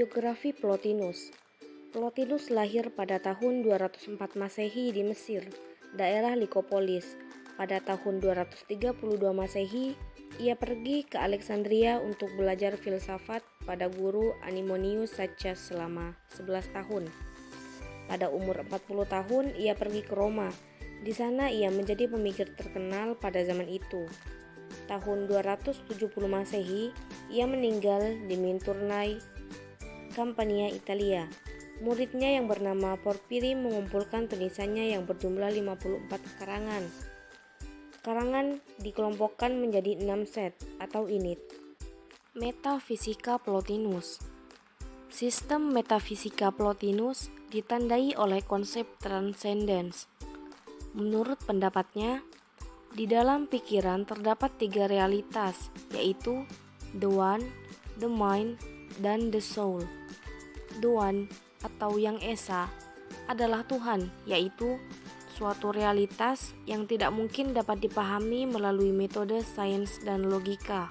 Biografi Plotinus. Plotinus lahir pada tahun 204 Masehi di Mesir, daerah Likopolis. Pada tahun 232 Masehi, ia pergi ke Alexandria untuk belajar filsafat pada guru Animonius Saccas selama 11 tahun. Pada umur 40 tahun, ia pergi ke Roma. Di sana ia menjadi pemikir terkenal pada zaman itu. Tahun 270 Masehi, ia meninggal di Minturnai, Campania, Italia. Muridnya yang bernama Porphyry mengumpulkan tulisannya yang berjumlah 54 karangan. Karangan dikelompokkan menjadi 6 set atau unit. Metafisika Plotinus. Sistem metafisika Plotinus ditandai oleh konsep transcendence. Menurut pendapatnya, di dalam pikiran terdapat 3 realitas, yaitu the one, the mind, dan the soul. The one atau yang esa adalah Tuhan, yaitu suatu realitas yang tidak mungkin dapat dipahami melalui metode sains dan logika.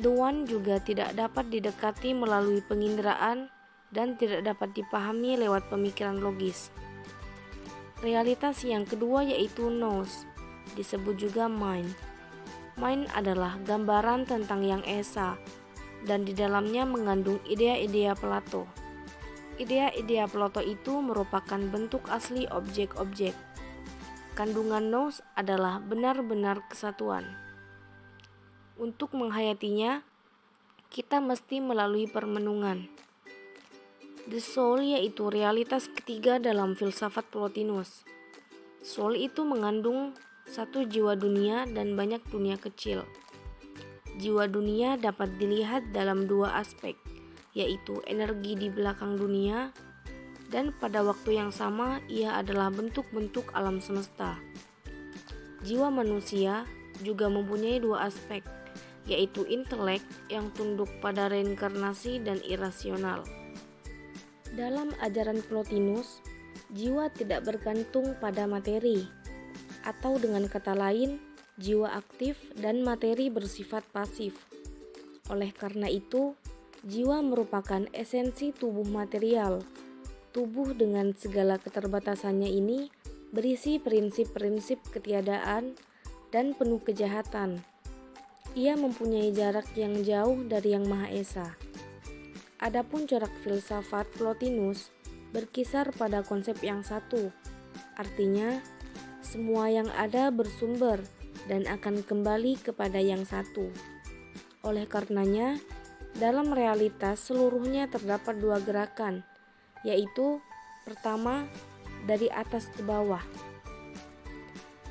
The one juga tidak dapat didekati melalui penginderaan dan tidak dapat dipahami lewat pemikiran logis. Realitas yang kedua yaitu nous, disebut juga mind. Mind adalah gambaran tentang yang esa dan di dalamnya mengandung idea-idea Plato. Idea-idea Plato itu merupakan bentuk asli objek-objek. Kandungan nous adalah benar-benar kesatuan. Untuk menghayatinya, kita mesti melalui permenungan. The soul yaitu realitas ketiga dalam filsafat Plotinus. Soul itu mengandung satu jiwa dunia dan banyak dunia kecil. Jiwa dunia dapat dilihat dalam 2 aspek, yaitu energi di belakang dunia, dan pada waktu yang sama ia adalah bentuk-bentuk alam semesta. Jiwa manusia juga mempunyai 2 aspek, yaitu intelek yang tunduk pada reinkarnasi dan irasional. Dalam ajaran Plotinus, jiwa tidak bergantung pada materi, atau dengan kata lain, jiwa aktif dan materi bersifat pasif. Oleh karena itu, jiwa merupakan esensi tubuh material. Tubuh dengan segala keterbatasannya ini berisi prinsip-prinsip ketiadaan dan penuh kejahatan. Ia mempunyai jarak yang jauh dari Yang Maha Esa. Adapun corak filsafat Plotinus berkisar pada konsep yang satu, artinya semua yang ada bersumber dan akan kembali kepada yang satu. Oleh karenanya, dalam realitas seluruhnya terdapat 2 gerakan, yaitu pertama, dari atas ke bawah.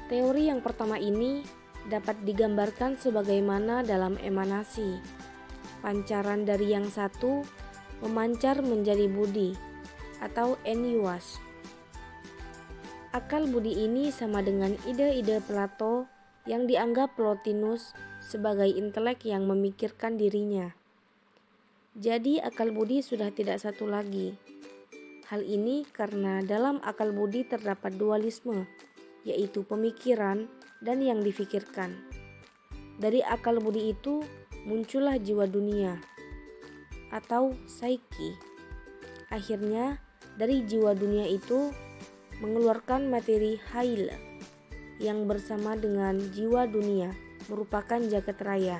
Teori yang pertama ini dapat digambarkan sebagaimana dalam emanasi. Pancaran dari yang satu memancar menjadi budi atau eniuas. Akal budi ini sama dengan ide-ide Plato yang dianggap Plotinus sebagai intelek yang memikirkan dirinya. Jadi akal budi sudah tidak satu lagi. Hal ini karena dalam akal budi terdapat dualisme, yaitu pemikiran dan yang difikirkan. Dari akal budi itu muncullah jiwa dunia atau psyche. Akhirnya dari jiwa dunia itu mengeluarkan materi hail yang bersama dengan jiwa dunia merupakan jagat raya.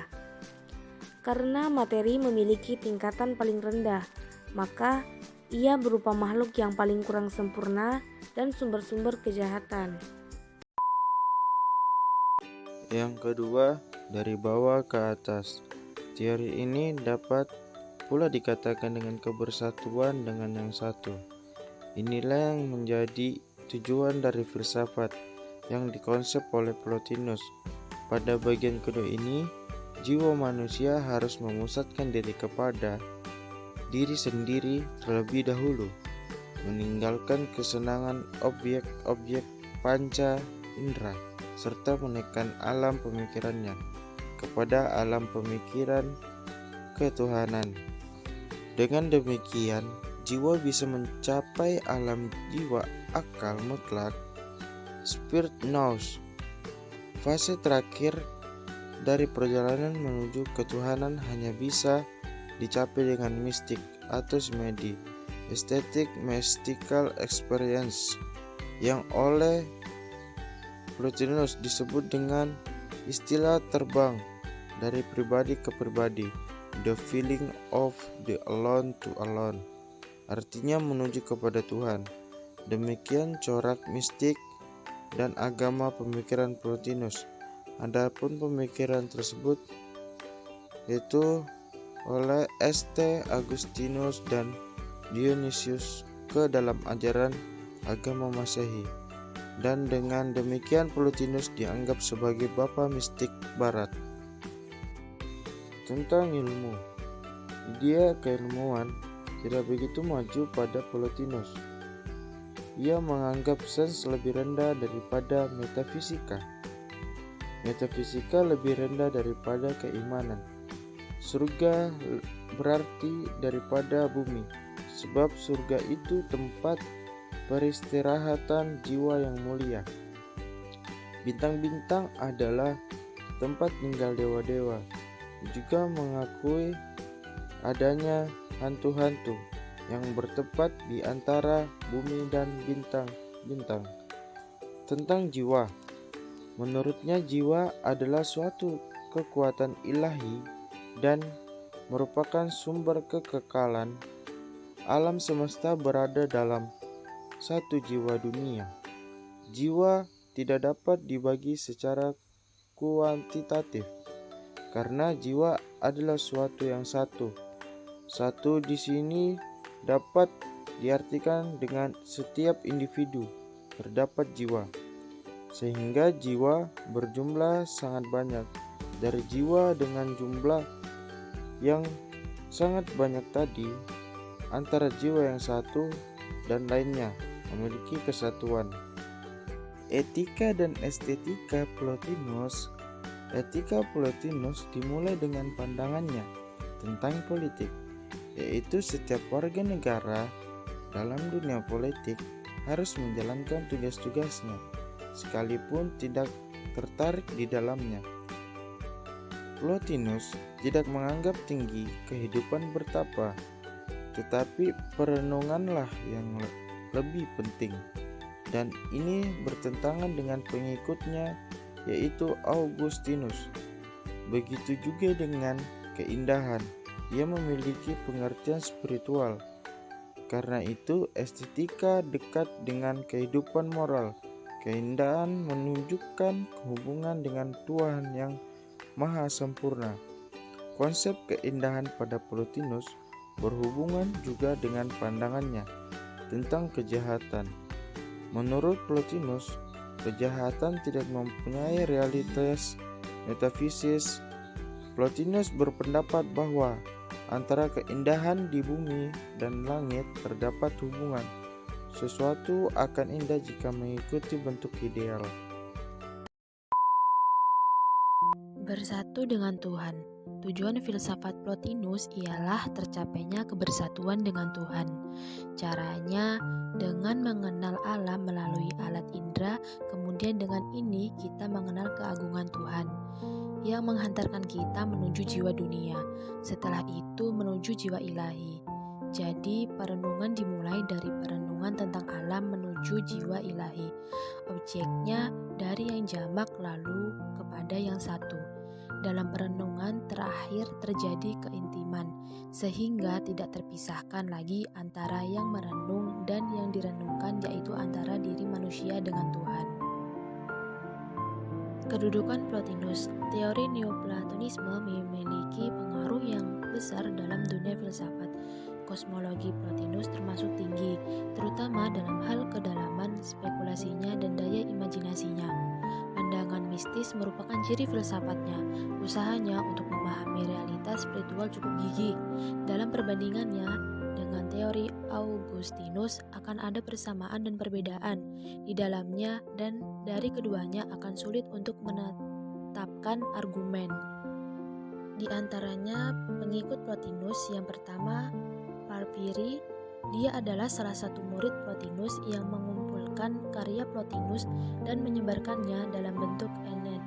Karena materi memiliki tingkatan paling rendah, maka ia berupa makhluk yang paling kurang sempurna dan sumber-sumber kejahatan. Yang kedua, dari bawah ke atas. Teori ini dapat pula dikatakan dengan kebersatuan dengan yang satu. Inilah yang menjadi tujuan dari filsafat yang dikonsep oleh Plotinus. Pada bagian kedua ini, jiwa manusia harus memusatkan diri kepada diri sendiri terlebih dahulu, meninggalkan kesenangan objek-objek panca indera, serta menekan alam pemikirannya kepada alam pemikiran ketuhanan. Dengan demikian, jiwa bisa mencapai alam jiwa akal mutlak, spirit nous. Fase terakhir dari perjalanan menuju ketuhanan hanya bisa dicapai dengan mistik atau semedi, estetik mystical experience, yang oleh Plotinus disebut dengan istilah terbang dari pribadi ke pribadi, the feeling of the alone to alone, artinya menuju kepada Tuhan. Demikian corak mistik dan agama pemikiran Plotinus. Adapun pemikiran tersebut yaitu oleh St. Agustinus dan Dionysius ke dalam ajaran agama Masehi, dan dengan demikian Plotinus dianggap sebagai bapa mistik barat. Tentang ilmu, dia keilmuan tidak begitu maju pada Plotinus. Ia menganggap sains lebih rendah daripada metafisika. Metafisika lebih rendah daripada keimanan. Surga berarti daripada bumi, sebab surga itu tempat peristirahatan jiwa yang mulia. Bintang-bintang adalah tempat tinggal dewa-dewa. Juga mengakui adanya hantu-hantu yang bertempat di antara bumi dan bintang-bintang. Tentang jiwa, menurutnya jiwa adalah suatu kekuatan ilahi dan merupakan sumber kekekalan. Alam semesta berada dalam satu jiwa dunia. Jiwa tidak dapat dibagi secara kuantitatif, karena jiwa adalah suatu yang satu. Satu di sini dapat diartikan dengan setiap individu terdapat jiwa, sehingga jiwa berjumlah sangat banyak. Dari jiwa dengan jumlah yang sangat banyak tadi, antara jiwa yang satu dan lainnya memiliki kesatuan. Etika dan estetika Plotinus. Etika Plotinus dimulai dengan pandangannya tentang politik, yaitu setiap warga negara dalam dunia politik harus menjalankan tugas-tugasnya, sekalipun tidak tertarik di dalamnya. Plotinus tidak menganggap tinggi kehidupan bertapa, tetapi perenunganlah yang lebih penting, dan ini bertentangan dengan pengikutnya, yaitu Augustinus. Begitu juga dengan keindahan, ia memiliki pengertian spiritual. Karena itu, estetika dekat dengan kehidupan moral. Keindahan menunjukkan hubungan dengan Tuhan yang Maha Sempurna. Konsep keindahan pada Plotinus berhubungan juga dengan pandangannya tentang kejahatan. Menurut Plotinus, kejahatan tidak mempunyai realitas metafisis. Plotinus berpendapat bahwa antara keindahan di bumi dan langit terdapat hubungan. Sesuatu akan indah jika mengikuti bentuk ideal. Bersatu dengan Tuhan. Tujuan filsafat Plotinus ialah tercapainya kebersatuan dengan Tuhan. Caranya dengan mengenal alam melalui alat indera, kemudian dengan ini kita mengenal keagungan Tuhan yang menghantarkan kita menuju jiwa dunia, setelah itu menuju jiwa ilahi. Jadi perenungan dimulai dari perenungan tentang alam menuju jiwa ilahi. Objeknya dari yang jamak lalu kepada yang satu. Dalam perenungan terakhir terjadi keintiman, sehingga tidak terpisahkan lagi antara yang merenung dan yang direnungkan, yaitu antara diri manusia dengan Tuhan. Kedudukan Plotinus. Teori Neoplatonisme memiliki pengaruh yang besar dalam dunia filsafat. Kosmologi Plotinus termasuk tinggi, terutama dalam hal kedalaman spekulasinya dan daya imajinasinya. Pandangan mistis merupakan ciri filsafatnya. Usahanya untuk memahami realitas spiritual cukup gigih. Dalam perbandingannya dengan teori Augustinus akan ada persamaan dan perbedaan di dalamnya, dan dari keduanya akan sulit untuk menetapkan argumen. Di antaranya pengikut Plotinus yang pertama, Porphyry. Dia adalah salah satu murid Plotinus yang mengumpulkan mendengarkan karya Plotinus dan menyebarkannya dalam bentuk Aeneid.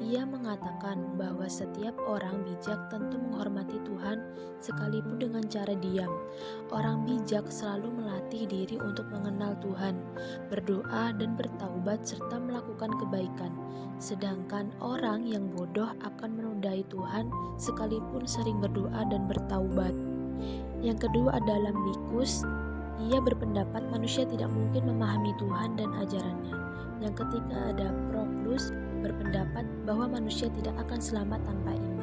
Ia mengatakan bahwa setiap orang bijak tentu menghormati Tuhan sekalipun dengan cara diam. Orang bijak selalu melatih diri untuk mengenal Tuhan, berdoa dan bertaubat serta melakukan kebaikan. Sedangkan orang yang bodoh akan menodai Tuhan sekalipun sering berdoa dan bertaubat. Yang kedua adalah Amblikus. Ia berpendapat manusia tidak mungkin memahami Tuhan dan ajarannya. Yang ketiga ada Proklus, berpendapat bahwa manusia tidak akan selamat tanpa iman.